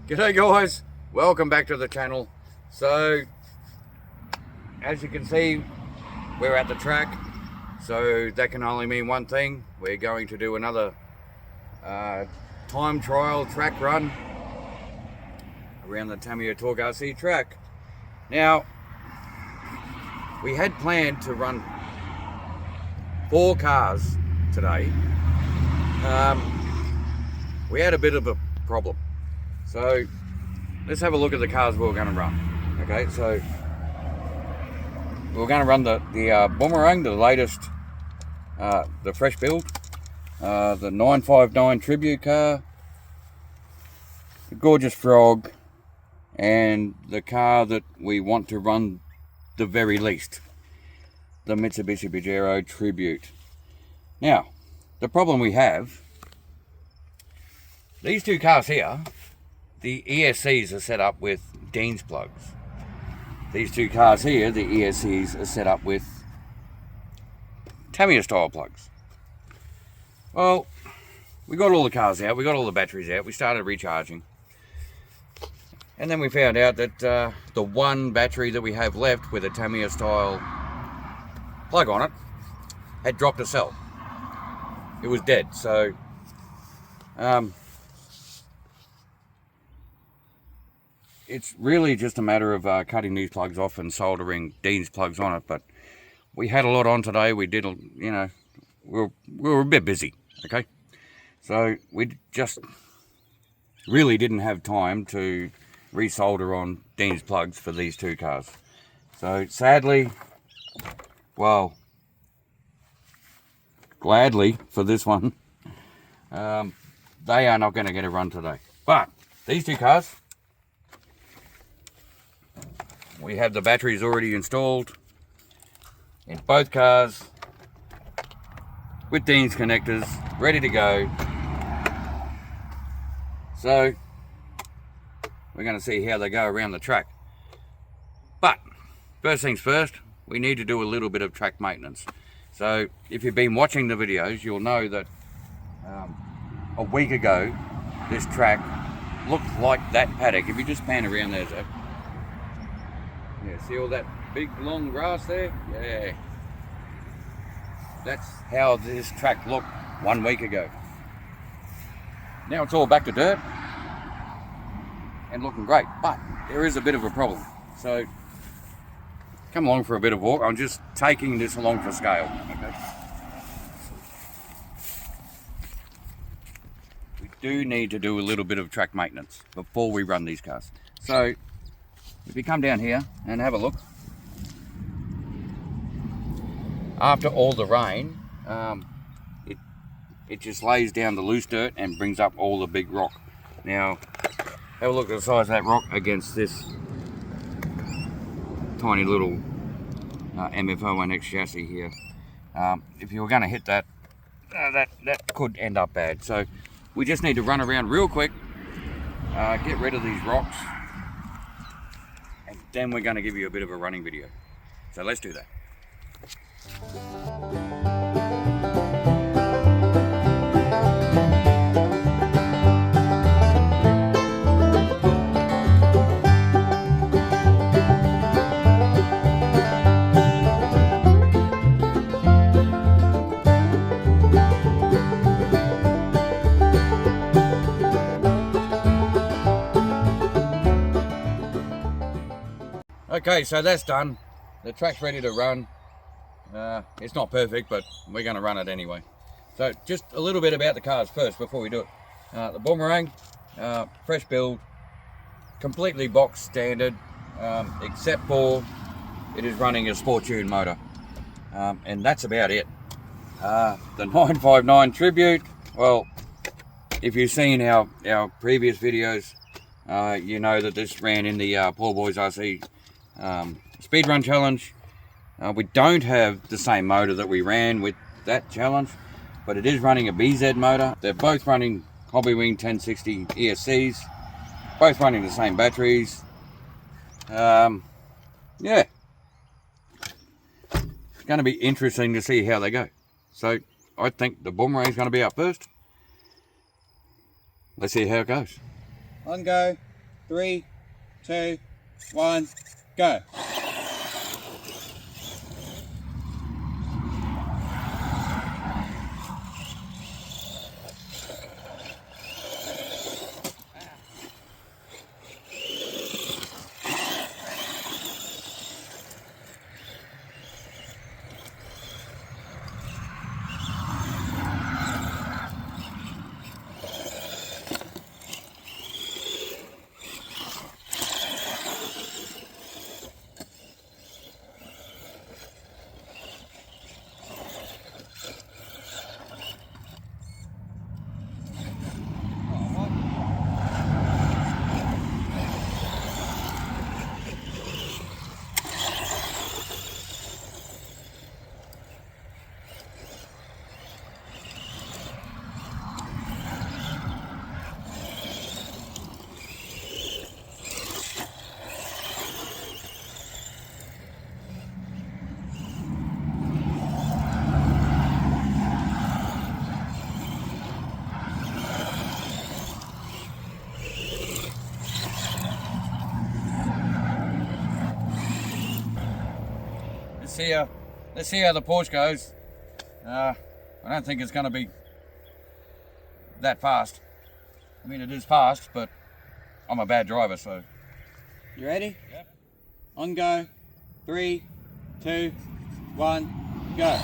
G'day guys, welcome back to the channel. So as you can see, we're at the track, so that can only mean one thing. We're going to do another time trial track run around the Tamiya Torque RC track. Now we had planned to run 4 cars today. We had a bit of a problem. So let's have a look at the cars we were going to run. Okay, so we were going to run the Boomerang, the latest, the fresh build, the 959 Tribute car, the Gorgeous Frog, and the car that we want to run the very least, the Mitsubishi Pajero Tribute. Now, the problem we have, these 2 cars here, the ESCs are set up with Dean's plugs. These 2 cars here, the ESCs are set up with Tamiya style plugs. Well, we got all the cars out, we got all the batteries out, we started recharging. And then we found out that the one battery that we have left with a Tamiya style plug on it had dropped a cell. It was dead, so it's really just a matter of cutting these plugs off and soldering Dean's plugs on it. But we had a lot on today. We did, you know, we were a bit busy, okay? So we just really didn't have time to resolder on Dean's plugs for these 2 cars. So sadly, well, gladly for this one, they are not going to get a run today. But these 2 cars, we have the batteries already installed in both cars with Dean's connectors ready to go. So we're going to see how they go around the track. But first things first, we need to do a little bit of track maintenance. So if you've been watching the videos, you'll know that a week ago this track looked like that paddock. If you just pan around there, Zach. Yeah, see all that big long grass there? Yeah. That's how this track looked 1 week ago. Now it's all back to dirt and looking great, but there is a bit of a problem. So come along for a bit of walk. I'm just taking this along for scale. Okay. We do need to do a little bit of track maintenance before we run these cars. So if you come down here and have a look, after all the rain, it just lays down the loose dirt and brings up all the big rock. Now, have a look at the size of that rock against this tiny little MF-01X chassis here. If you were going to hit that, that could end up bad. So we just need to run around real quick, get rid of these rocks, and then we're going to give you a bit of a running video. So let's do that. Okay, so that's done. The track's ready to run. It's not perfect, but we're going to run it anyway. So just a little bit about the cars first before we do it. The Boomerang, fresh build, completely box standard, except for it is running a sport tune motor. And that's about it. The 959 Tribute, well, if you've seen our previous videos, you know that this ran in the Poor Boys RC speed run challenge. We don't have the same motor that we ran with that challenge, but it is running a BZ motor. They're both running Hobbywing 1060 ESCs, both running the same batteries. Yeah, it's going to be interesting to see how they go. So I think the Boomerang is going to be up first. Let's see how it goes. On go. 3, 2, 1, go. Let's see how the Porsche goes. I don't think it's going to be that fast. I mean, it is fast, but I'm a bad driver, so. You ready? Yep. On go. 3, 2, 1, go.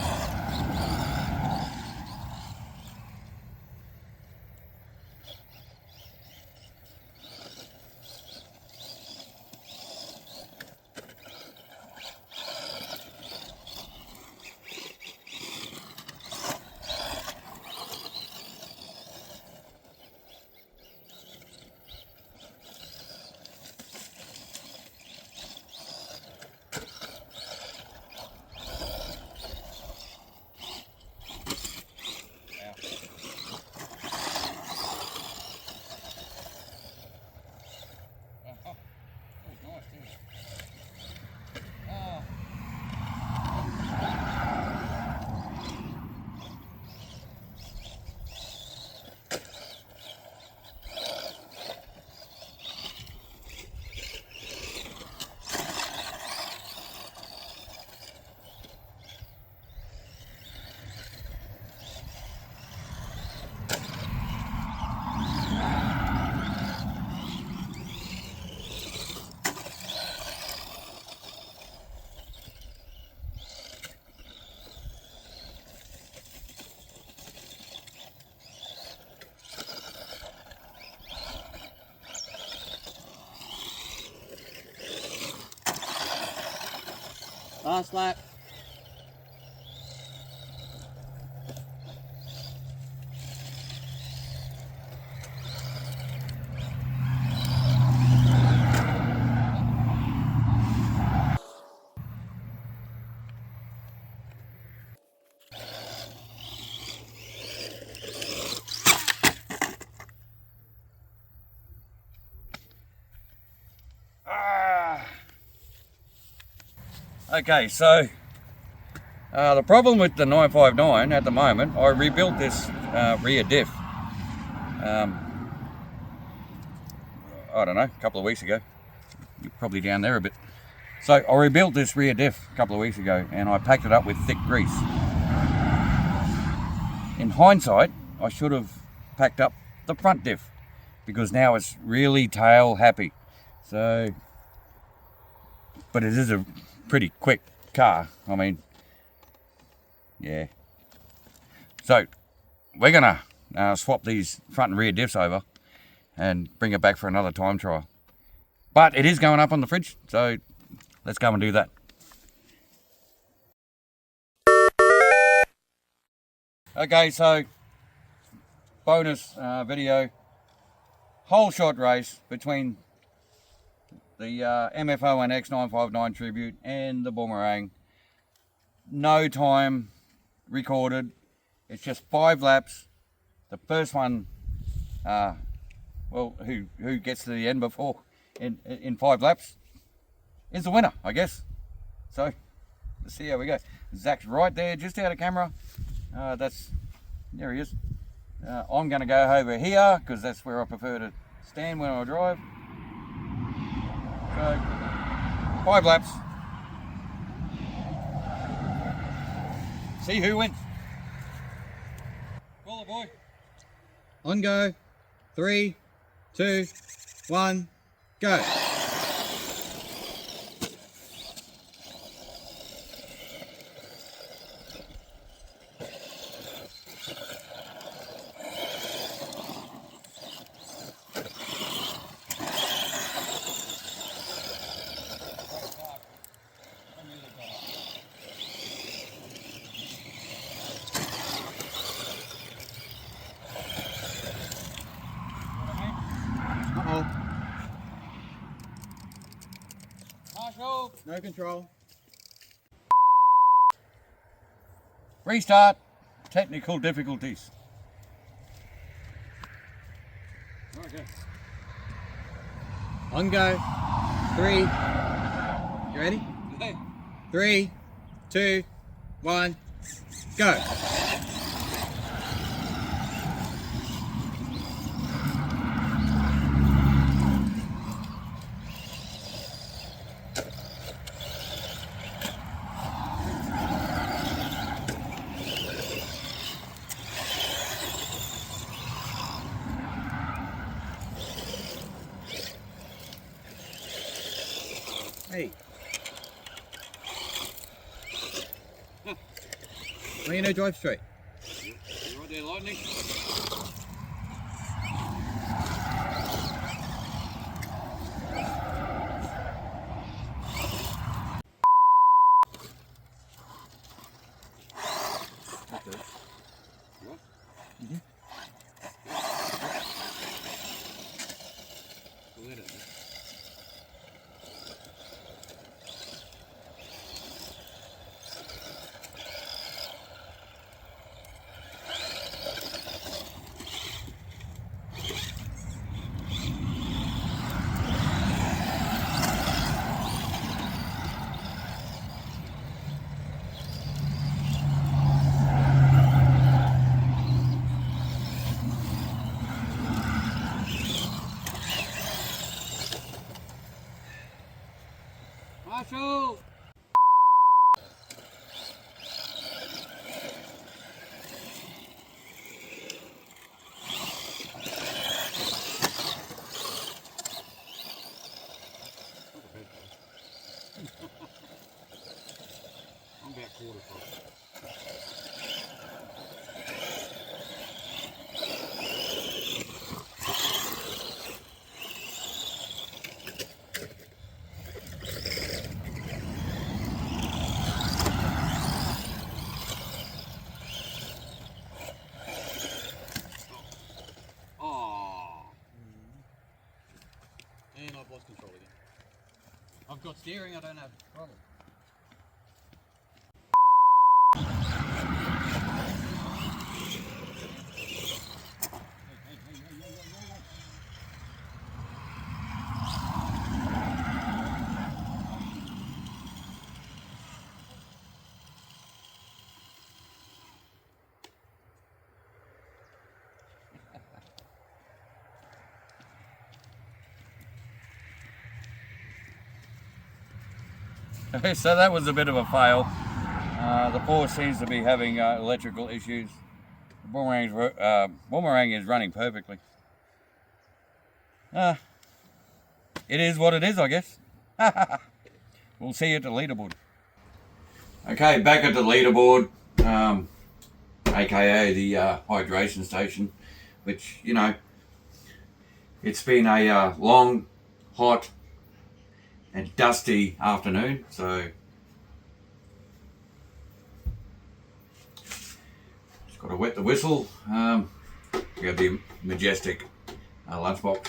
Last lap. Okay, so the problem with the 959 at the moment, I rebuilt this rear diff, I don't know, a couple of weeks ago. You're probably down there a bit. So I rebuilt this rear diff a couple of weeks ago and I packed it up with thick grease. In hindsight, I should have packed up the front diff because now it's really tail happy. So, but it is a pretty quick car. I mean, yeah. So we're gonna swap these front and rear diffs over and bring it back for another time trial. But it is going up on the fridge, so let's go and do that. Okay, so bonus video, whole shot race between the MF-01X 959 Tribute and the Boomerang. No time recorded. It's just 5 laps. The first one, well, who gets to the end before in 5 laps is the winner, I guess. So let's see how we go. Zach's right there, just out of camera. There he is. I'm going to go over here because that's where I prefer to stand when I drive. So 5 laps. See who wins. Call it, boy. On go. 3, 2, 1, go. Uh-oh. Marshall. No control. Restart. Technical difficulties. Okay. On go. 3. You ready? Okay. 3, 2, 1, go. Hey. Why you no drive straight? You right there, Lightning? Okay. What? Mm-hmm. We'll let it. Marshall! I'm about quarter past. And I've lost control again. I've got steering, I don't have throttle. Okay, so that was a bit of a fail. The Porsche seems to be having electrical issues. The boomerang is running perfectly. It is what it is, I guess. We'll see you at the leaderboard. Okay, back at the leaderboard, aka the hydration station, which, you know, it's been a long, hot and dusty afternoon, so just got to wet the whistle. We got the majestic lunchbox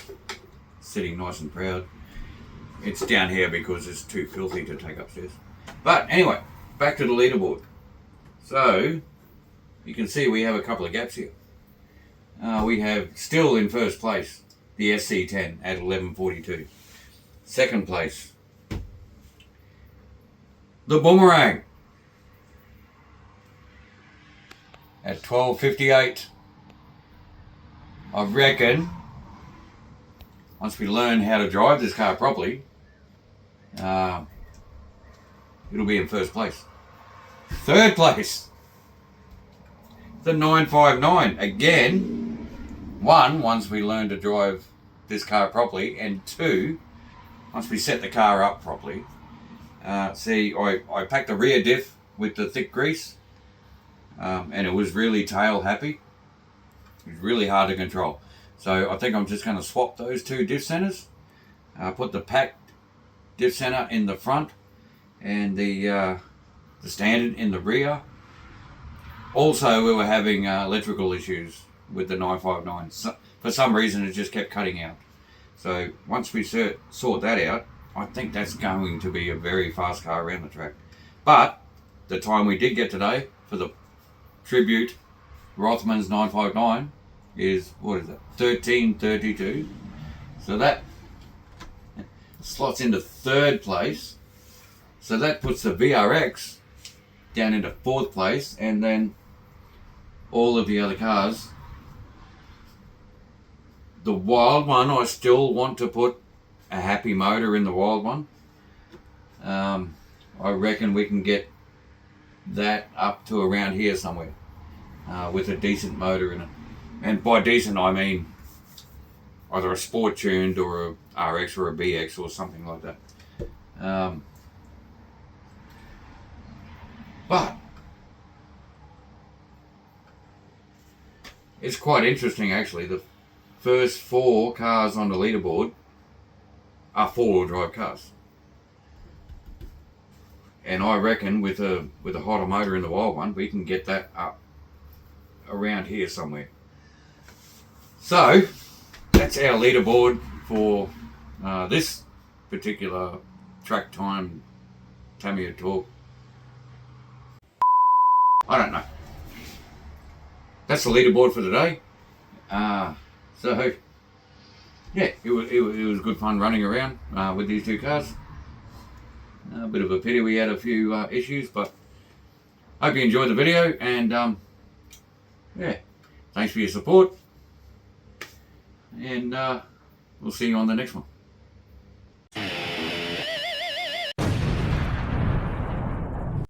sitting nice and proud. It's down here because it's too filthy to take upstairs. But anyway, back to the leaderboard. So you can see we have a couple of gaps here. We have still in first place the SC10 at 11:42. Second place, the Boomerang at 12:58. I reckon once we learn how to drive this car properly, it'll be in first place. Third place, the 959. Again, once we learn to drive this car properly, and two, once we set the car up properly. See, I packed the rear diff with the thick grease, and it was really tail happy. It was really hard to control. So I think I'm just going to swap those two diff centers. Put the packed diff center in the front and the standard in the rear. Also, we were having electrical issues with the 959. So, for some reason, it just kept cutting out. So once we sort that out, I think that's going to be a very fast car around the track. But the time we did get today for the tribute Rothman's 959 is, what is it, 13:32. So that slots into third place. So that puts the VRX down into fourth place, and then all of the other cars. The wild one, I still want to put a happy motor in the wild one. I reckon we can get that up to around here somewhere with a decent motor in it. And by decent, I mean either a sport tuned or a RX or a BX or something like that. But it's quite interesting actually. The first 4 cars on the leaderboard are 4-wheel drive cars, and I reckon with a hotter motor in the wild one, we can get that up around here somewhere. So that's our leaderboard for this particular track time Tamiya talk. I don't know. That's the leaderboard for today. So yeah, it was good fun running around with these two cars. A bit of a pity we had a few issues, but hope you enjoyed the video, and yeah, thanks for your support, and we'll see you on the next one.